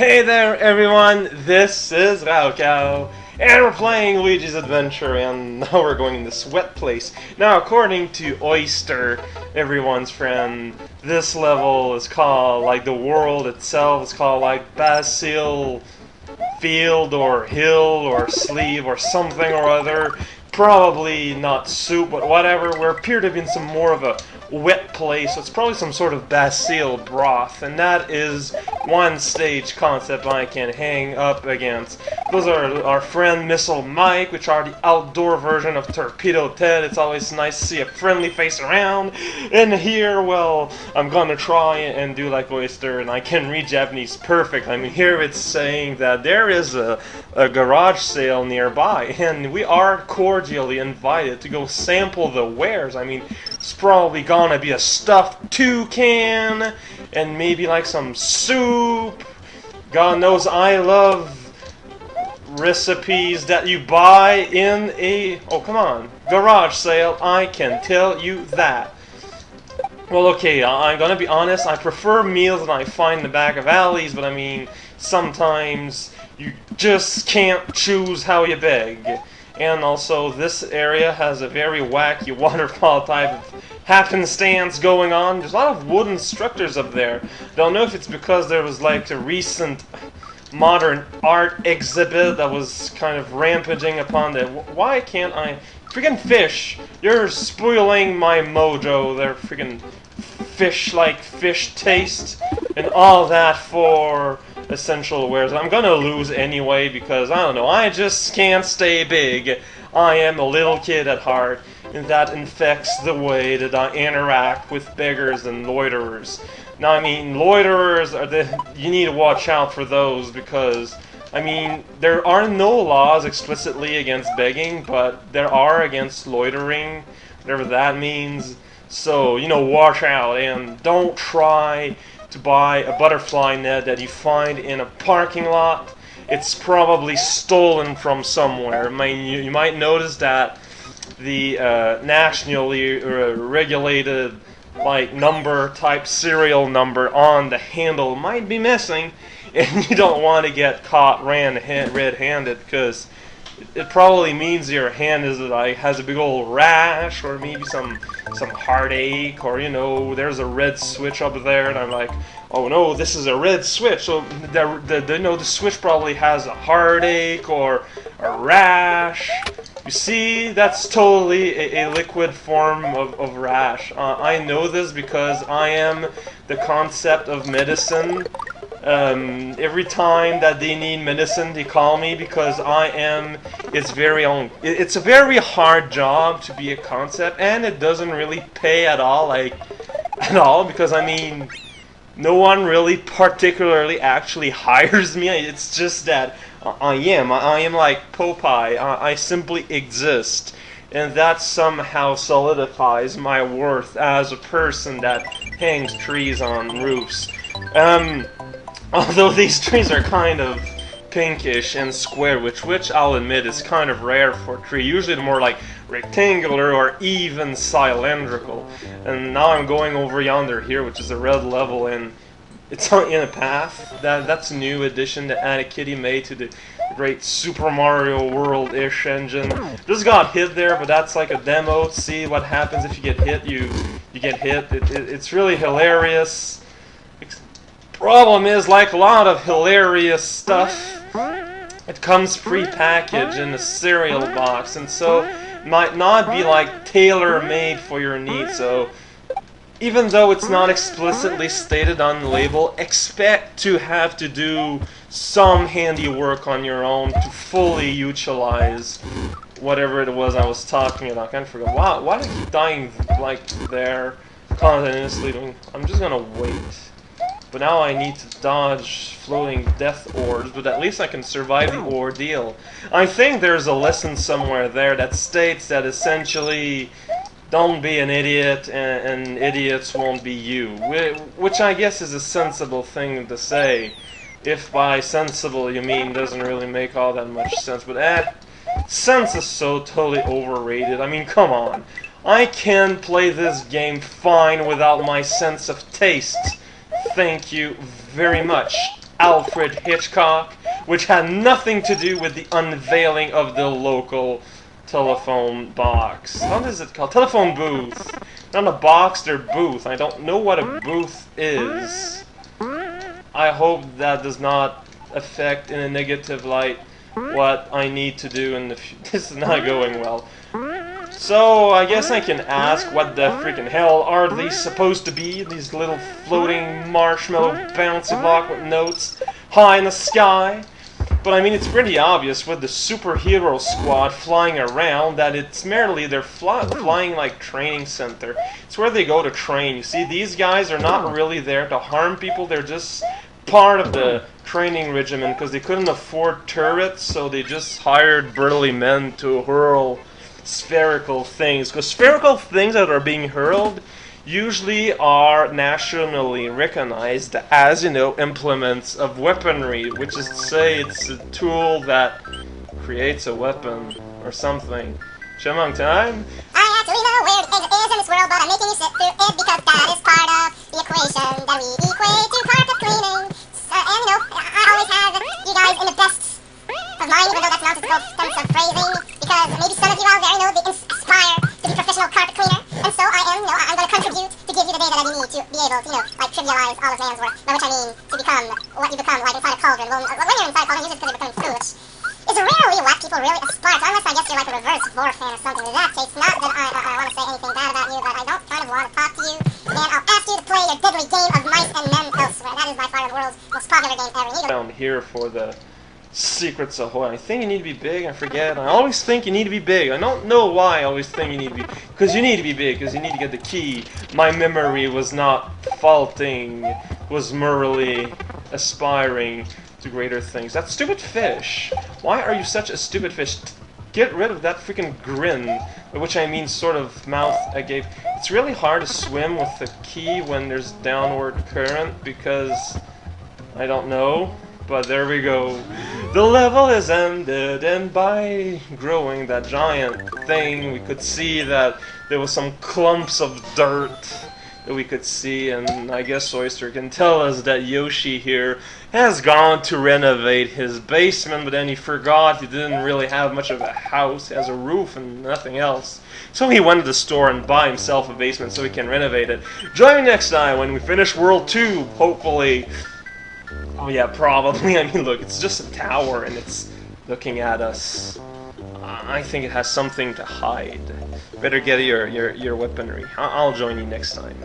Hey there everyone, this is Raukau, and we're playing Luigi's Adventure, and now we're going in this wet place. Now according to Oyster, everyone's friend, this level is called, like the world itself is called like Basil Field or Hill or Sleeve or something or other. Probably not soup, but whatever. We appear to be in some more of a wet place, so it's probably some sort of basil broth, and that is one stage concept I can hang up against. Those are our friend Missile Mike, which are the outdoor version of Torpedo Ted. It's always nice to see a friendly face around. And here, well, I'm gonna try and do like Oyster, and I can read Japanese perfect. I mean, here it's saying that there is a garage sale nearby, and we are cordially invited to go sample the wares. I mean, it's probably gonna be a stuffed toucan, and maybe like some soup. God knows I love recipes that you buy in a, oh come on, garage sale, I can tell you that. Well, okay, I'm gonna be honest, I prefer meals that I find in the back of alleys, but I mean, sometimes you just can't choose how you beg. And also, this area has a very wacky waterfall type of happenstance going on. There's a lot of wooden structures up there. Don't know if it's because there was like a recent modern art exhibit that was kind of rampaging upon the... Why can't I... Freaking fish! You're spoiling my mojo. They're freaking fish-like fish taste and all that for essential wares. I'm gonna lose anyway because, I don't know, I just can't stay big. I am a little kid at heart, and that infects the way that I interact with beggars and loiterers. Now, I mean, loiterers are you need to watch out for those because, I mean, there are no laws explicitly against begging, but there are against loitering, whatever that means. So, you know, watch out and don't try to buy a butterfly net that you find in a parking lot. It's probably stolen from somewhere. I mean, you might notice that the nationally regulated like number type serial number on the handle might be missing, and you don't want to get caught red-handed because it probably means your hand is like has a big old rash, or maybe some heartache, or you know, there's a red switch up there, and I'm like, oh no, this is a red switch. So the switch probably has a heartache or a rash. You see, that's totally a liquid form of rash. I know this because I am the concept of medicine. Every time that they need medicine, they call me because I am its very own. It's a very hard job to be a concept, and it doesn't really pay at all, because I mean, no one really particularly actually hires me. It's just that I am like Popeye. I simply exist, and that somehow solidifies my worth as a person that hangs trees on roofs. Although these trees are kind of pinkish and square, which I'll admit is kind of rare for a tree. Usually they're more like rectangular or even cylindrical. And now I'm going over yonder here, which is a red level, and it's in a path. That's a new addition that Anna Kitty made to the great Super Mario World-ish engine. Just got hit there, but that's like a demo. See what happens if you get hit. You get hit. It's really hilarious. Problem is, like a lot of hilarious stuff, it comes pre-packaged in a cereal box, and so it might not be like tailor-made for your needs. So even though it's not explicitly stated on the label, expect to have to do some handiwork on your own to fully utilize whatever it was I was talking about. I kind of forgot. Wow, why did I keep dying like there continuously? I'm just gonna wait. But now I need to dodge floating death orbs, but at least I can survive the ordeal. I think there's a lesson somewhere there that states that essentially, don't be an idiot, and idiots won't be you. Which I guess is a sensible thing to say. If by sensible you mean doesn't really make all that much sense. But sense is so totally overrated. I mean, come on. I can play this game fine without my sense of taste. Thank you very much. Alfred Hitchcock, which had nothing to do with the unveiling of the local telephone box. What is it called? Telephone booth. Not a box, they're booth. I don't know what a booth is. I hope that does not affect in a negative light what I need to do in the future. This is not going well. So, I guess I can ask what the freaking hell are these supposed to be? These little floating marshmallow bouncy block with notes high in the sky? But I mean, it's pretty obvious with the superhero squad flying around that it's merely they're flying like training center. It's where they go to train. You see, these guys are not really there to harm people. They're just part of the training regimen because they couldn't afford turrets, so they just hired burly men to hurl spherical things. Because spherical things that are being hurled usually are nationally recognized as, you know, implements of weaponry, which is to say it's a tool that creates a weapon or something. Chipmunk time? I actually know where the exit is in this world, but I'm making you sit through it because that is part of the equation that we equate to carpet cleaning. And you know, I always have you guys in the best of mind, even though that's nonsensical terms of phrasing, because maybe some of you out there, you know, they aspire to be professional carpet cleaner, and so I am, you know, I'm going to contribute to give you the data that you need to be able to, you know, like trivialize all of man's work, by which I mean to become what you become, like inside a cauldron. Well, when you're inside a cauldron, usually it's because you're becoming foolish. It's rarely what people really aspire to, unless I guess you're like a reverse Vor fan or something. In that case, not that I want to say anything bad about you, but I don't kind of want to talk to you, and I'll ask you to play your deadly game of mice and men elsewhere. That is by far the world's most popular game ever. Down here for the Secrets Ahoy. I think you need to be big, I forget. I always think you need to be big. I don't know why I always think you need to be... Because you need to be big, because you need to get the key. My memory was not faulting, was merely aspiring to greater things. That stupid fish! Why are you such a stupid fish? Get rid of that freaking grin, by which I mean sort of mouth I gave. It's really hard to swim with the key when there's downward current, because... I don't know. But there we go. The level is ended, and by growing that giant thing, we could see that there was some clumps of dirt that we could see, and I guess Oyster can tell us that Yoshi here has gone to renovate his basement, but then he forgot he didn't really have much of a house. He has a roof and nothing else. So he went to the store and bought himself a basement so he can renovate it. Join me next time when we finish World 2, hopefully. Oh yeah, probably. I mean, look, it's just a tower and it's looking at us. I think it has something to hide. Better get your weaponry. I'll join you next time.